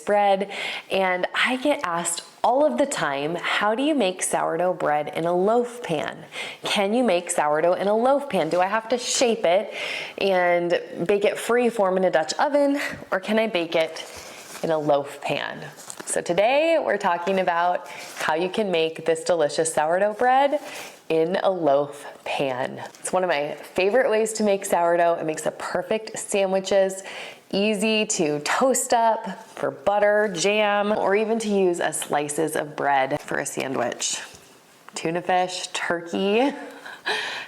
bread, and I get asked all of the time, how do you make sourdough bread in a loaf pan? Can you make sourdough in a loaf pan? Do I have to shape it and bake it free form in a Dutch oven, or can I bake it in a loaf pan? So today we're talking about how you can make this delicious sourdough bread in a loaf pan. It's one of my favorite ways to make sourdough. It makes the perfect sandwiches, easy to toast up for butter, jam, or even to use as slices of bread for a sandwich. Tuna fish, turkey,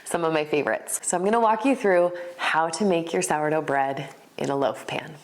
some of my favorites. So I'm gonna walk you through how to make your sourdough bread in a loaf pan.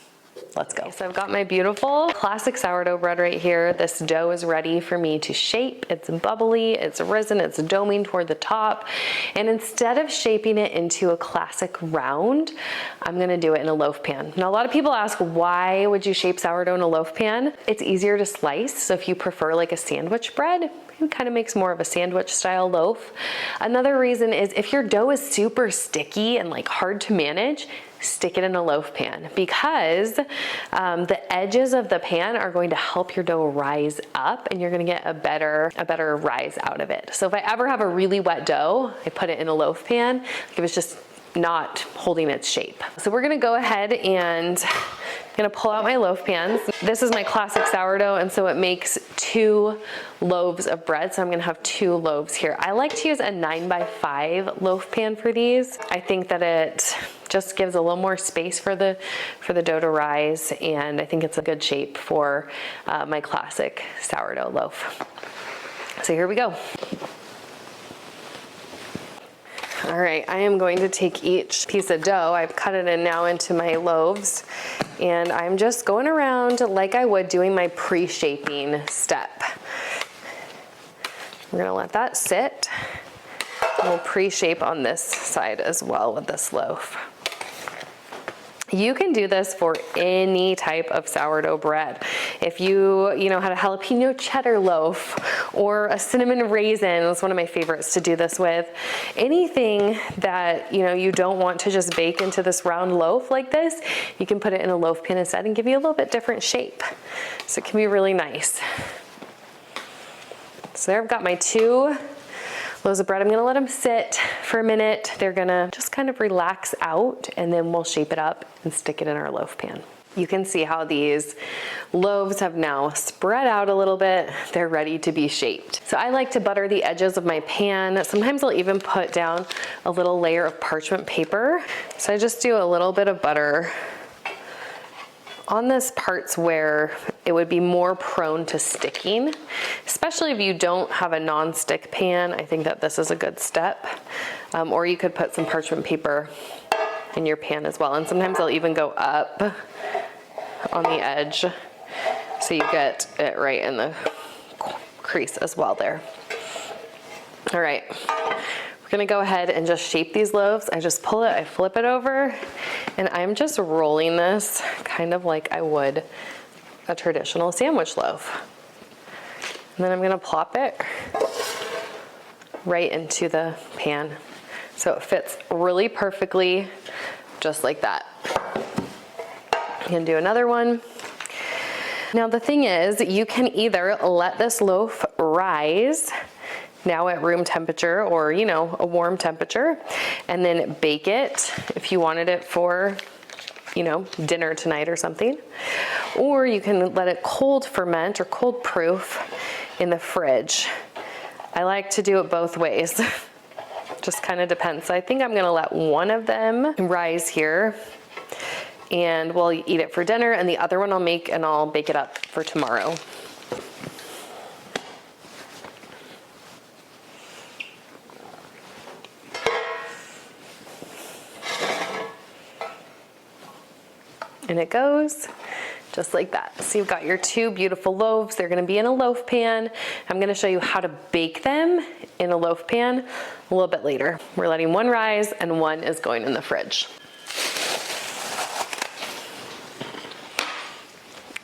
Let's go. So I've got my beautiful classic sourdough bread right here. This dough is ready for me to shape. It's bubbly, it's risen, it's doming toward the top. And instead of shaping it into a classic round, I'm gonna do it in a loaf pan. Now, a lot of people ask, why would you shape sourdough in a loaf pan? It's easier to slice. So if you prefer like a sandwich bread, it kind of makes more of a sandwich style loaf. Another reason is if your dough is super sticky and like hard to manage, stick it in a loaf pan, because the edges of the pan are going to help your dough rise up, and you're going to get a better rise out of it. So if I ever have a really wet dough, I put it in a loaf pan, like it was just not holding its shape. So we're going to go ahead and I'm gonna pull out my loaf pans. This is my classic sourdough, and so it makes 2 loaves of bread. So I'm gonna have 2 loaves here. I like to use a 9x5 loaf pan for these. I think that it just gives a little more space for the dough to rise, and I think it's a good shape for my classic sourdough loaf. So here we go. All right, I am going to take each piece of dough, I've cut it in now into my loaves, and I'm just going around like I would doing my pre-shaping step. We're gonna let that sit. We'll pre-shape on this side as well with this loaf. You can do this for any type of sourdough bread. If you had a jalapeno cheddar loaf or a cinnamon raisin, that's one of my favorites to do this with. Anything that you don't want to just bake into this round loaf like this, you can put it in a loaf pan instead and give you a little bit different shape. So it can be really nice. So there I've got my 2 loaves of bread. I'm gonna let them sit for a minute. They're gonna just kind of relax out, and then we'll shape it up and stick it in our loaf pan. You can see how these loaves have now spread out a little bit. They're ready to be shaped. So I like to butter the edges of my pan. Sometimes I'll even put down a little layer of parchment paper. So I just do a little bit of butter on this parts where it would be more prone to sticking, especially if you don't have a non-stick pan. I think that this is a good step. Or you could put some parchment paper in your pan as well. And sometimes I'll even go up on the edge so you get it right in the crease as well there. All right. We're gonna go ahead and just shape these loaves. I just pull it, I flip it over, and I'm just rolling this kind of like I would a traditional sandwich loaf. And then I'm gonna plop it right into the pan. So it fits really perfectly, just like that. I'm gonna do another one. Now the thing is, you can either let this loaf rise now at room temperature, or a warm temperature, and then bake it if you wanted it for dinner tonight or something. Or you can let it cold ferment or cold proof in the fridge. I like to do it both ways. Just kind of depends. So I think I'm gonna let one of them rise here, and we'll eat it for dinner, and the other one I'll make and I'll bake it up for tomorrow. And it goes just like that. So you've got your 2 beautiful loaves. They're gonna be in a loaf pan. I'm gonna show you how to bake them in a loaf pan a little bit later. We're letting one rise and one is going in the fridge.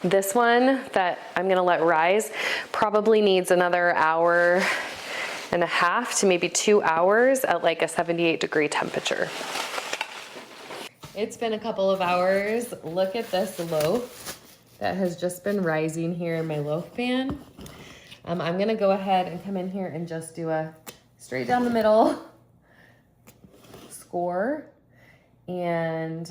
This one that I'm gonna let rise probably needs another hour and a half to maybe 2 hours at like a 78-degree temperature. It's been a couple of hours. Look at this loaf. that has just been rising here in my loaf pan. I'm gonna go ahead and come in here and just do a straight down the middle score, and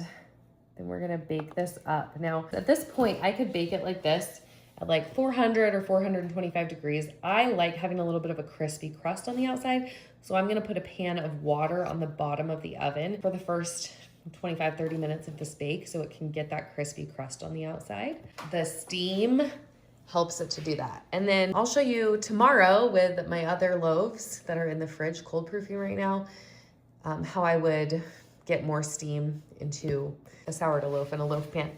then we're gonna bake this up. Now, at this point, I could bake it like this at like 400 or 425 degrees. I like having a little bit of a crispy crust on the outside, so I'm gonna put a pan of water on the bottom of the oven for the first 25-30 minutes of this bake so it can get that crispy crust on the outside. The steam helps it to do that. And then I'll show you tomorrow with my other loaves that are in the fridge, cold proofing right now, how I would get more steam into a sourdough loaf in a loaf pan.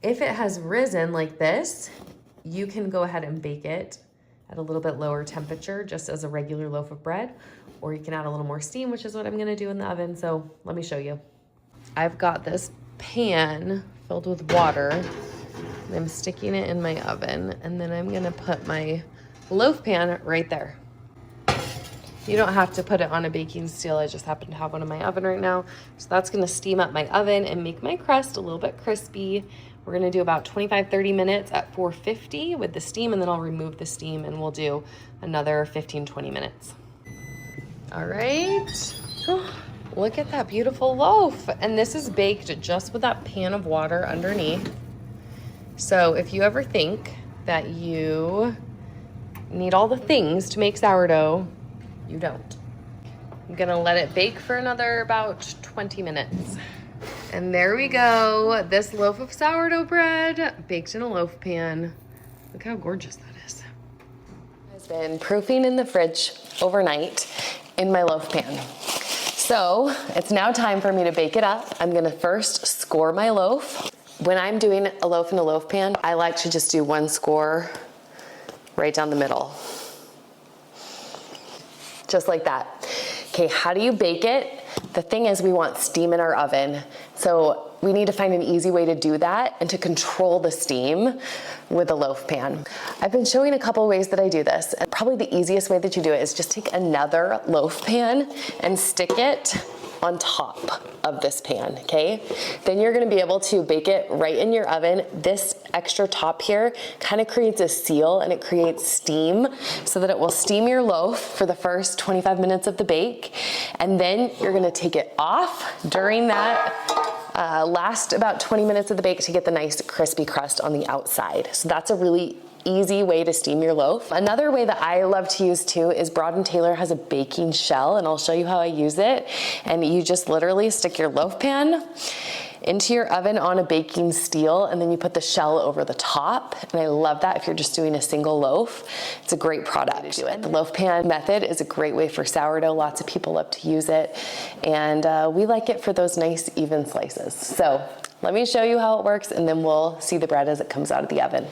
If it has risen like this, you can go ahead and bake it at a little bit lower temperature, just as a regular loaf of bread, or you can add a little more steam, which is what I'm gonna do in the oven. So let me show you. I've got this pan filled with water, and I'm sticking it in my oven, and then I'm gonna put my loaf pan right there. You don't have to put it on a baking steel. I just happen to have one in my oven right now. So that's gonna steam up my oven and make my crust a little bit crispy. We're gonna do about 25-30 minutes at 450 with the steam, and then I'll remove the steam and we'll do another 15-20 minutes. All right. Look at that beautiful loaf. And this is baked just with that pan of water underneath. So if you ever think that you need all the things to make sourdough, you don't. I'm gonna let it bake for another about 20 minutes. And there we go. This loaf of sourdough bread baked in a loaf pan. Look how gorgeous that is. It's been proofing in the fridge overnight in my loaf pan. So it's now time for me to bake it up. I'm gonna first score my loaf. When I'm doing a loaf in a loaf pan, I like to just do one score right down the middle. Just like that. Okay, how do you bake it? The thing is, we want steam in our oven. So we need to find an easy way to do that and to control the steam with a loaf pan. I've been showing a couple ways that I do this. And probably the easiest way that you do it is just take another loaf pan and stick it on top of this pan, okay? Then you're gonna be able to bake it right in your oven. This extra top here kind of creates a seal and it creates steam so that it will steam your loaf for the first 25 minutes of the bake. And then you're gonna take it off during that last about 20 minutes of the bake to get the nice crispy crust on the outside. So that's a really easy way to steam your loaf. Another way that I love to use too is Broad & Taylor has a baking shell, and I'll show you how I use it. And you just literally stick your loaf pan into your oven on a baking steel, and then you put the shell over the top. And I love that if you're just doing a single loaf. It's a great product to do it. The loaf pan method is a great way for sourdough. Lots of people love to use it, and we like it for those nice even slices. So let me show you how it works, and then we'll see the bread as it comes out of the oven.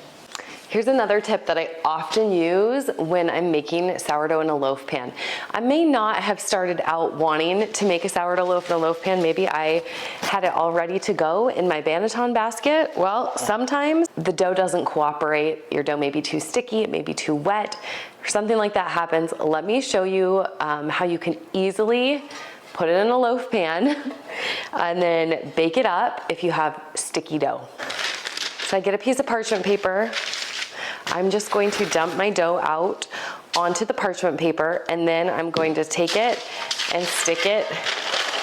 Here's another tip that I often use when I'm making sourdough in a loaf pan. I may not have started out wanting to make a sourdough loaf in a loaf pan. Maybe I had it all ready to go in my Banneton basket. Well, sometimes the dough doesn't cooperate. Your dough may be too sticky, it may be too wet, or something like that happens. Let me show you how you can easily put it in a loaf pan and then bake it up if you have sticky dough. So I get a piece of parchment paper. I'm just going to dump my dough out onto the parchment paper, and then I'm going to take it and stick it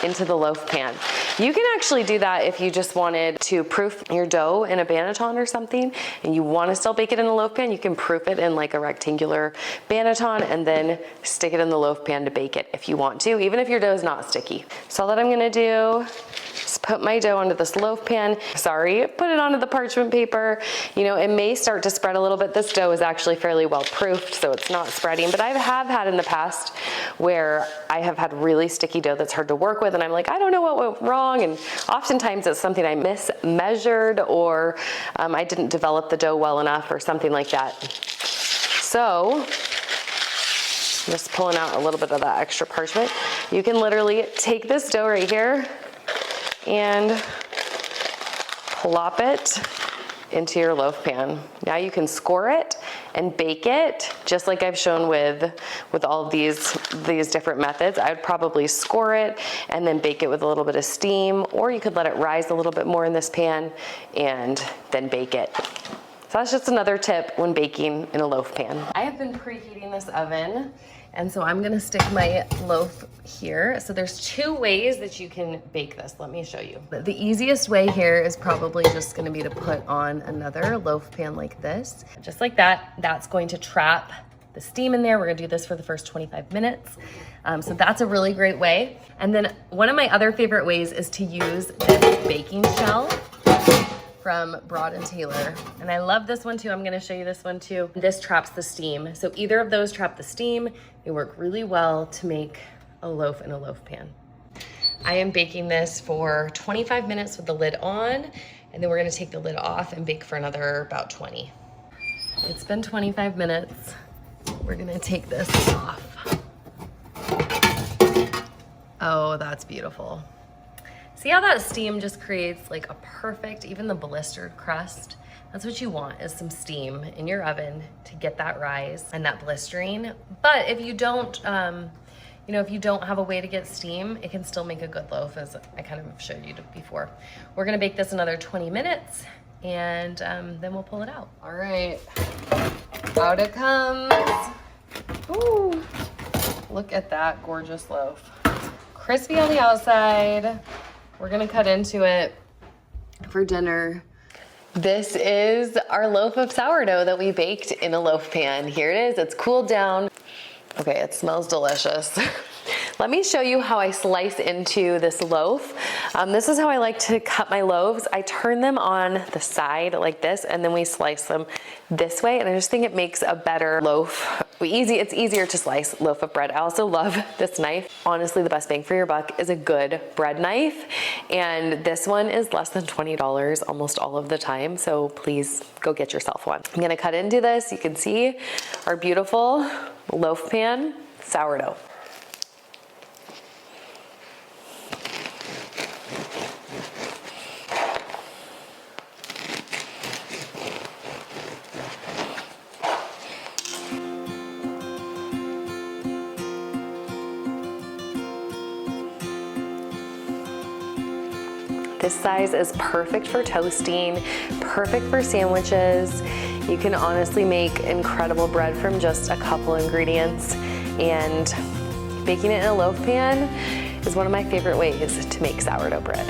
into the loaf pan. You can actually do that if you just wanted to proof your dough in a Banneton or something, and you want to still bake it in a loaf pan. You can proof it in like a rectangular Banneton and then stick it in the loaf pan to bake it if you want to, even if your dough is not sticky. So all that I'm going to do is put my dough onto this loaf pan. Sorry, put it onto the parchment paper. You know, it may start to spread a little bit. This dough is actually fairly well proofed, so it's not spreading, but I have had in the past where I have had really sticky dough that's hard to work with, and I'm like, I don't know what went wrong. And oftentimes it's something I mismeasured, or I didn't develop the dough well enough or something like that. So I'm just pulling out a little bit of that extra parchment. You can literally take this dough right here and plop it into your loaf pan. Now you can score it and bake it just like I've shown with all of these different methods. I would probably score it and then bake it with a little bit of steam, or you could let it rise a little bit more in this pan and then bake it. So that's just another tip when baking in a loaf pan. I have been preheating this oven, and so I'm gonna stick my loaf here. So there's 2 ways that you can bake this. Let me show you. The easiest way here is probably just gonna be to put on another loaf pan like this. Just like that, that's going to trap the steam in there. We're gonna do this for the first 25 minutes. So that's a really great way. And then one of my other favorite ways is to use this baking shell from Broad & Taylor. And I love this one too. I'm gonna show you this one too. This traps the steam. So either of those trap the steam. They work really well to make a loaf in a loaf pan. I am baking this for 25 minutes with the lid on, and then we're gonna take the lid off and bake for another about 20. It's been 25 minutes. We're gonna take this off. Oh, that's beautiful. See how that steam just creates like a perfect, even the blistered crust? That's what you want, is some steam in your oven to get that rise and that blistering. But if you don't, if you don't have a way to get steam, it can still make a good loaf, as I kind of showed you before. We're gonna bake this another 20 minutes, and then we'll pull it out. All right, out it comes. Ooh, look at that gorgeous loaf. Crispy on the outside. We're gonna cut into it for dinner. This is our loaf of sourdough that we baked in a loaf pan. Here it is, it's cooled down. Okay, it smells delicious. Let me show you how I slice into this loaf. This is how I like to cut my loaves. I turn them on the side like this, and then we slice them this way. And I just think it makes a better loaf. It's easier to slice loaf of bread. I also love this knife. Honestly, the best bang for your buck is a good bread knife. And this one is less than $20 almost all of the time. So please go get yourself one. I'm gonna cut into this. You can see our beautiful loaf pan sourdough. This size is perfect for toasting, perfect for sandwiches. You can honestly make incredible bread from just a couple ingredients, and baking it in a loaf pan is one of my favorite ways to make sourdough bread.